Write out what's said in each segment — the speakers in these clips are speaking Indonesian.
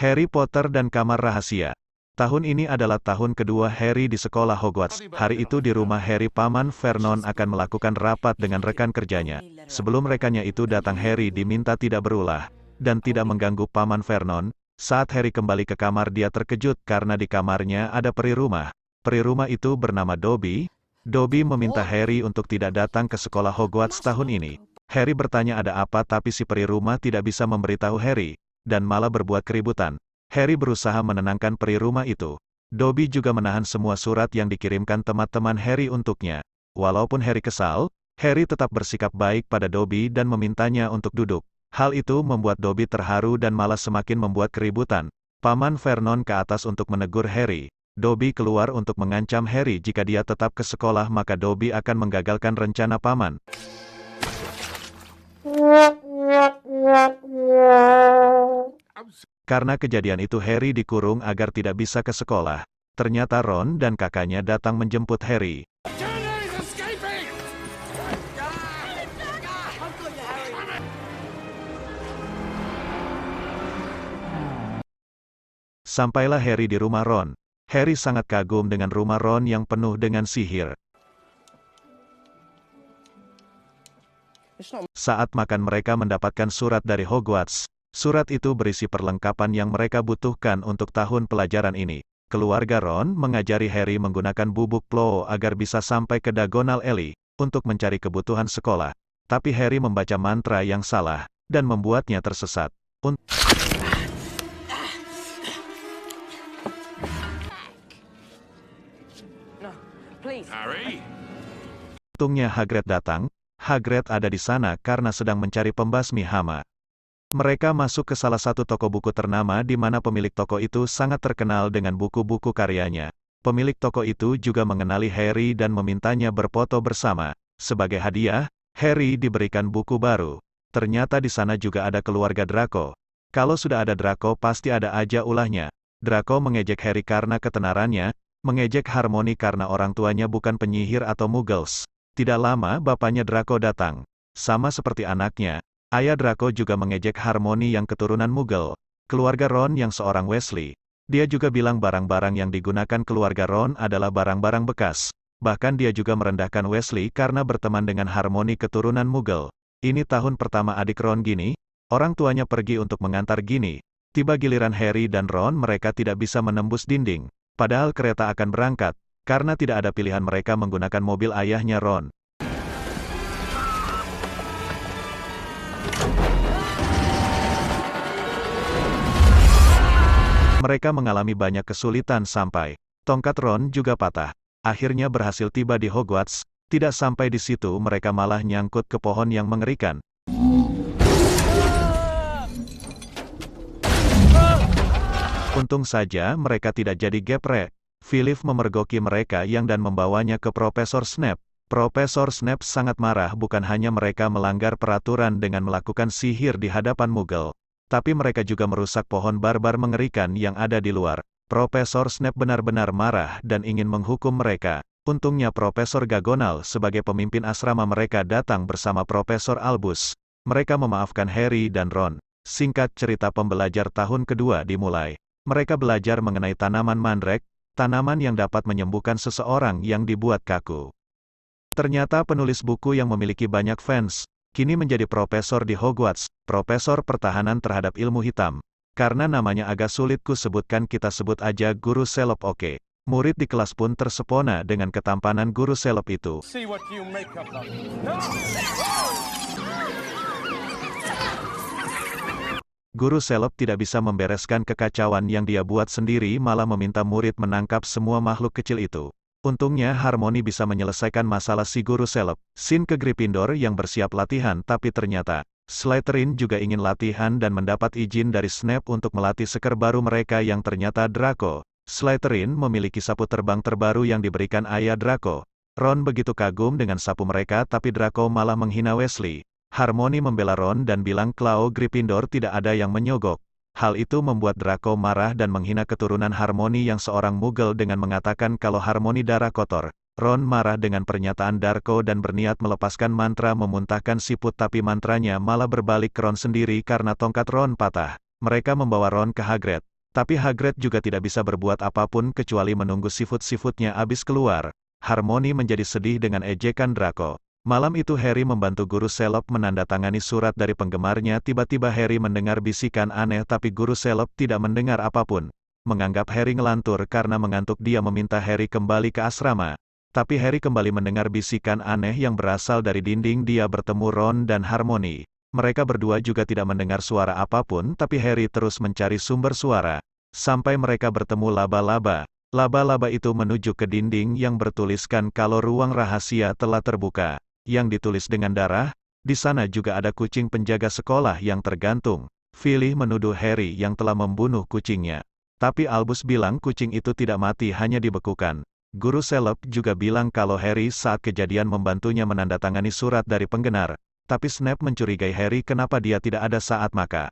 Harry Potter dan Kamar Rahasia. Tahun ini adalah tahun kedua Harry di sekolah Hogwarts. Hari itu di rumah Harry, Paman Vernon akan melakukan rapat dengan rekan kerjanya. Sebelum rekannya itu datang, Harry diminta tidak berulah dan tidak mengganggu Paman Vernon. Saat Harry kembali ke kamar, dia terkejut karena di kamarnya ada peri rumah. Peri rumah itu bernama Dobby. Dobby meminta Harry untuk tidak datang ke sekolah Hogwarts tahun ini. Harry bertanya ada apa, tapi si peri rumah tidak bisa memberitahu Harry, dan malah berbuat keributan. Harry berusaha menenangkan peri rumah itu. Dobby juga menahan semua surat yang dikirimkan teman-teman Harry untuknya. Walaupun Harry kesal, Harry tetap bersikap baik pada Dobby dan memintanya untuk duduk. Hal itu membuat Dobby terharu dan malah semakin membuat keributan. Paman Vernon ke atas untuk menegur Harry. Dobby keluar untuk mengancam Harry jika dia tetap ke sekolah maka Dobby akan menggagalkan rencana paman. Karena kejadian itu Harry dikurung agar tidak bisa ke sekolah. Ternyata Ron dan kakaknya datang menjemput Harry. Sampailah Harry di rumah Ron. Harry sangat kagum dengan rumah Ron yang penuh dengan sihir. Saat makan mereka mendapatkan surat dari Hogwarts. Surat itu berisi perlengkapan yang mereka butuhkan untuk tahun pelajaran ini. Keluarga Ron mengajari Harry menggunakan bubuk Plow agar bisa sampai ke Diagonal Alley untuk mencari kebutuhan sekolah. Tapi Harry membaca mantra yang salah dan membuatnya tersesat. Untungnya Hagrid datang. Hagrid ada di sana karena sedang mencari pembasmi hama. Mereka masuk ke salah satu toko buku ternama di mana pemilik toko itu sangat terkenal dengan buku-buku karyanya. Pemilik toko itu juga mengenali Harry dan memintanya berfoto bersama. Sebagai hadiah, Harry diberikan buku baru. Ternyata di sana juga ada keluarga Draco. Kalau sudah ada Draco pasti ada aja ulahnya. Draco mengejek Harry karena ketenarannya, mengejek Hermione karena orang tuanya bukan penyihir atau muggles. Tidak lama bapaknya Draco datang. Sama seperti anaknya, ayah Draco juga mengejek Hermione yang keturunan muggle. Keluarga Ron yang seorang Weasley. Dia juga bilang barang-barang yang digunakan keluarga Ron adalah barang-barang bekas. Bahkan dia juga merendahkan Weasley karena berteman dengan Hermione keturunan muggle. Ini tahun pertama adik Ron Ginny. Orang tuanya pergi untuk mengantar Ginny. Tiba giliran Harry dan Ron, mereka tidak bisa menembus dinding. Padahal kereta akan berangkat. Karena tidak ada pilihan, mereka menggunakan mobil ayahnya Ron. Mereka mengalami banyak kesulitan sampai tongkat Ron juga patah. Akhirnya berhasil tiba di Hogwarts. Tidak sampai di situ, mereka malah nyangkut ke pohon yang mengerikan. Untung saja mereka tidak jadi geprek. Philip memergoki mereka dan membawanya ke Profesor Snape. Profesor Snape sangat marah. Bukan hanya mereka melanggar peraturan dengan melakukan sihir di hadapan muggle, tapi mereka juga merusak pohon barbar mengerikan yang ada di luar. Profesor Snape benar-benar marah dan ingin menghukum mereka. Untungnya Profesor Gagonal sebagai pemimpin asrama mereka datang bersama Profesor Albus. Mereka memaafkan Harry dan Ron. Singkat cerita, pembelajar tahun kedua dimulai. Mereka belajar mengenai tanaman mandrake, tanaman yang dapat menyembuhkan seseorang yang dibuat kaku. Ternyata penulis buku yang memiliki banyak fans, kini menjadi profesor di Hogwarts, profesor pertahanan terhadap ilmu hitam. Karena namanya agak sulit ku sebutkan, kita sebut aja Guru Selop. Oke. Murid di kelas pun tersepona dengan ketampanan Guru Selop itu. Guru Selop tidak bisa membereskan kekacauan yang dia buat sendiri, malah meminta murid menangkap semua makhluk kecil itu. Untungnya Hermione bisa menyelesaikan masalah si Guru Selop. Scene ke Gryffindor yang bersiap latihan, tapi ternyata Slytherin juga ingin latihan dan mendapat izin dari Snape untuk melatih seker baru mereka yang ternyata Draco. Slytherin memiliki sapu terbang terbaru yang diberikan ayah Draco. Ron begitu kagum dengan sapu mereka, tapi Draco malah menghina Weasley. Hermione membela Ron dan bilang kalau Gryffindor tidak ada yang menyogok. Hal itu membuat Draco marah dan menghina keturunan Hermione yang seorang muggle dengan mengatakan kalau Hermione darah kotor. Ron marah dengan pernyataan Draco dan berniat melepaskan mantra memuntahkan siput, tapi mantranya malah berbalik ke Ron sendiri karena tongkat Ron patah. Mereka membawa Ron ke Hagrid. Tapi Hagrid juga tidak bisa berbuat apapun kecuali menunggu sifut-sifutnya habis keluar. Harmony menjadi sedih dengan ejekan Draco. Malam itu Harry membantu guru Selop menandatangani surat dari penggemarnya. Tiba-tiba Harry mendengar bisikan aneh tapi guru Selop tidak mendengar apapun. Menganggap Harry ngelantur karena mengantuk, dia meminta Harry kembali ke asrama. Tapi Harry kembali mendengar bisikan aneh yang berasal dari dinding. Dia bertemu Ron dan Hermione. Mereka berdua juga tidak mendengar suara apapun, tapi Harry terus mencari sumber suara. Sampai mereka bertemu laba-laba. Laba-laba itu menuju ke dinding yang bertuliskan kalau ruang rahasia telah terbuka. Yang ditulis dengan darah. Di sana juga ada kucing penjaga sekolah yang tergantung. Filly menuduh Harry yang telah membunuh kucingnya. Tapi Albus bilang kucing itu tidak mati, hanya dibekukan. Guru Selop juga bilang kalau Harry saat kejadian membantunya menandatangani surat dari penggenar. Tapi Snape mencurigai Harry kenapa dia tidak ada saat makan.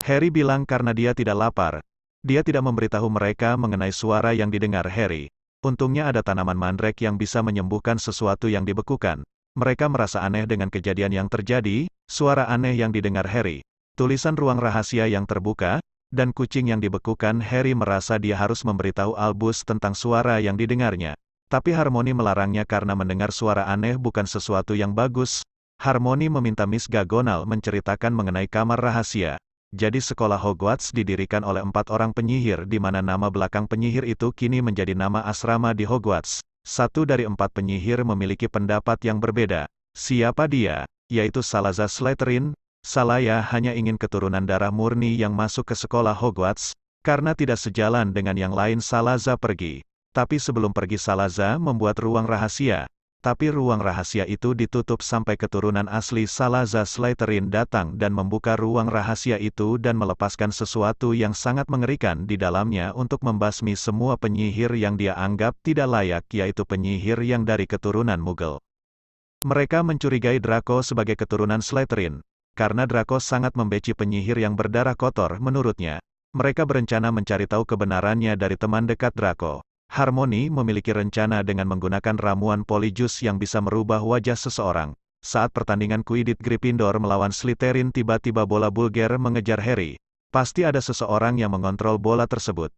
Harry bilang karena dia tidak lapar. Dia tidak memberitahu mereka mengenai suara yang didengar Harry. Untungnya ada tanaman mandrake yang bisa menyembuhkan sesuatu yang dibekukan. Mereka merasa aneh dengan kejadian yang terjadi, suara aneh yang didengar Harry, tulisan ruang rahasia yang terbuka, dan kucing yang dibekukan. Harry merasa dia harus memberitahu Albus tentang suara yang didengarnya. Tapi Hermione melarangnya karena mendengar suara aneh bukan sesuatu yang bagus. Hermione meminta Miss McGonagall menceritakan mengenai kamar rahasia. Jadi sekolah Hogwarts didirikan oleh 4 orang penyihir, di mana nama belakang penyihir itu kini menjadi nama asrama di Hogwarts. Satu dari 4 penyihir memiliki pendapat yang berbeda. Siapa dia? Yaitu Salazar Slytherin. Salaya hanya ingin keturunan darah murni yang masuk ke sekolah Hogwarts. Karena tidak sejalan dengan yang lain, Salazar pergi. Tapi sebelum pergi, Salazar membuat ruang rahasia. Tapi ruang rahasia itu ditutup sampai keturunan asli Salazar Slytherin datang dan membuka ruang rahasia itu dan melepaskan sesuatu yang sangat mengerikan di dalamnya untuk membasmi semua penyihir yang dia anggap tidak layak, yaitu penyihir yang dari keturunan Muggle. Mereka mencurigai Draco sebagai keturunan Slytherin. Karena Draco sangat membenci penyihir yang berdarah kotor menurutnya. Mereka berencana mencari tahu kebenarannya dari teman dekat Draco. Hermione memiliki rencana dengan menggunakan ramuan Polyjuice yang bisa merubah wajah seseorang. Saat pertandingan Quidditch Gryffindor melawan Slytherin, tiba-tiba bola Bulger mengejar Harry. Pasti ada seseorang yang mengontrol bola tersebut.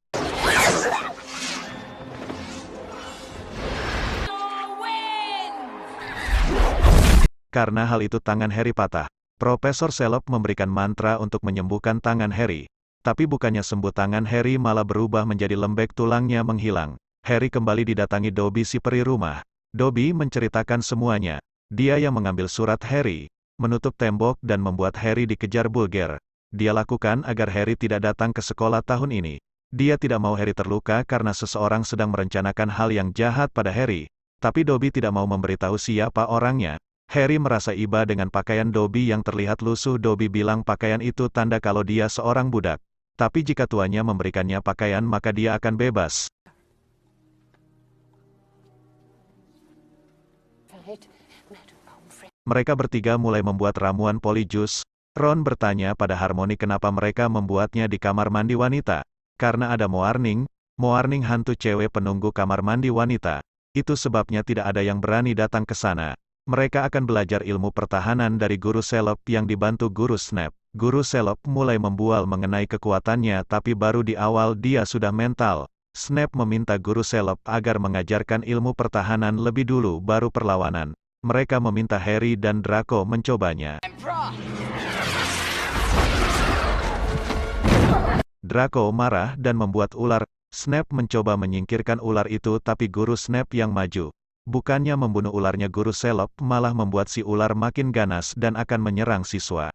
Karena hal itu tangan Harry patah. Profesor Selop memberikan mantra untuk menyembuhkan tangan Harry. Tapi bukannya sembuh, tangan Harry malah berubah menjadi lembek, tulangnya menghilang. Harry kembali didatangi Dobby, si peri rumah. Dobby menceritakan semuanya. Dia yang mengambil surat Harry, menutup tembok dan membuat Harry dikejar Bulger. Dia lakukan agar Harry tidak datang ke sekolah tahun ini. Dia tidak mau Harry terluka karena seseorang sedang merencanakan hal yang jahat pada Harry. Tapi Dobby tidak mau memberitahu siapa orangnya. Harry merasa iba dengan pakaian Dobby yang terlihat lusuh. Dobby bilang pakaian itu tanda kalau dia seorang budak. Tapi jika tuannya memberikannya pakaian maka dia akan bebas. Mereka bertiga mulai membuat ramuan Polyjuice. Ron bertanya pada Hermione kenapa mereka membuatnya di kamar mandi wanita. Karena ada Mourning hantu cewek penunggu kamar mandi wanita. Itu sebabnya tidak ada yang berani datang ke sana. Mereka akan belajar ilmu pertahanan dari Guru Selop yang dibantu Guru Snape. Guru Selop mulai membual mengenai kekuatannya, tapi baru di awal dia sudah mental. Snape meminta Guru Selop agar mengajarkan ilmu pertahanan lebih dulu baru perlawanan. Mereka meminta Harry dan Draco mencobanya. Draco marah dan membuat ular. Snape mencoba menyingkirkan ular itu, tapi Guru Snape yang maju. Bukannya membunuh ularnya, Guru Selop malah membuat si ular makin ganas dan akan menyerang siswa.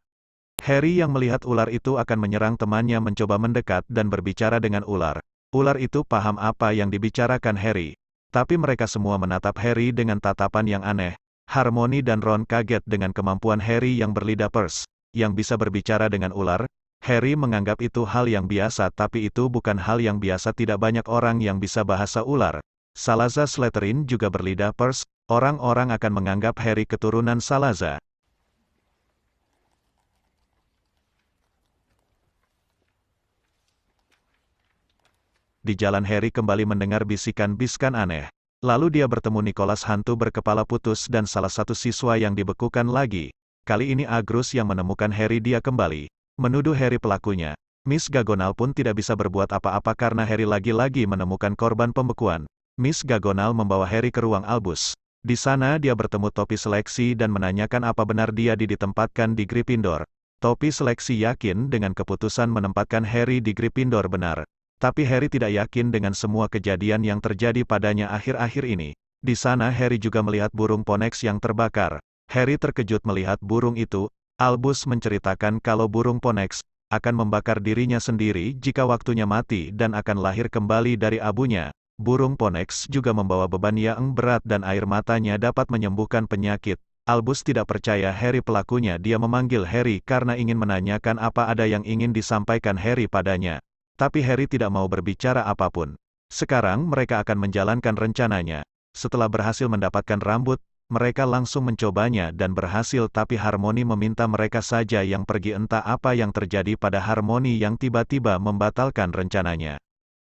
Harry yang melihat ular itu akan menyerang temannya mencoba mendekat dan berbicara dengan ular. Ular itu paham apa yang dibicarakan Harry. Tapi mereka semua menatap Harry dengan tatapan yang aneh. Hermione dan Ron kaget dengan kemampuan Harry yang berlidah pers, yang bisa berbicara dengan ular. Harry menganggap itu hal yang biasa, tapi itu bukan hal yang biasa. Tidak banyak orang yang bisa bahasa ular. Salazar Slytherin juga berlidah pers. Orang-orang akan menganggap Harry keturunan Salazar. Di jalan Harry kembali mendengar bisikan-bisikan aneh. Lalu dia bertemu Nicholas, hantu berkepala putus, dan salah satu siswa yang dibekukan lagi. Kali ini Agrus yang menemukan Harry. Dia kembali menuduh Harry pelakunya. Miss Gagonal pun tidak bisa berbuat apa-apa karena Harry lagi-lagi menemukan korban pembekuan. Miss Gagonal membawa Harry ke ruang Albus. Di sana dia bertemu Topi Seleksi dan menanyakan apa benar dia ditempatkan di Gryffindor. Topi Seleksi yakin dengan keputusan menempatkan Harry di Gryffindor benar. Tapi Harry tidak yakin dengan semua kejadian yang terjadi padanya akhir-akhir ini. Di sana Harry juga melihat burung Phoenix yang terbakar. Harry terkejut melihat burung itu. Albus menceritakan kalau burung Phoenix akan membakar dirinya sendiri jika waktunya mati dan akan lahir kembali dari abunya. Burung Phoenix juga membawa beban yang berat dan air matanya dapat menyembuhkan penyakit. Albus tidak percaya Harry pelakunya. Dia memanggil Harry karena ingin menanyakan apa ada yang ingin disampaikan Harry padanya. Tapi Harry tidak mau berbicara apapun. Sekarang mereka akan menjalankan rencananya. Setelah berhasil mendapatkan rambut, mereka langsung mencobanya dan berhasil, tapi Harmony meminta mereka saja yang pergi. Entah apa yang terjadi pada Harmony yang tiba-tiba membatalkan rencananya.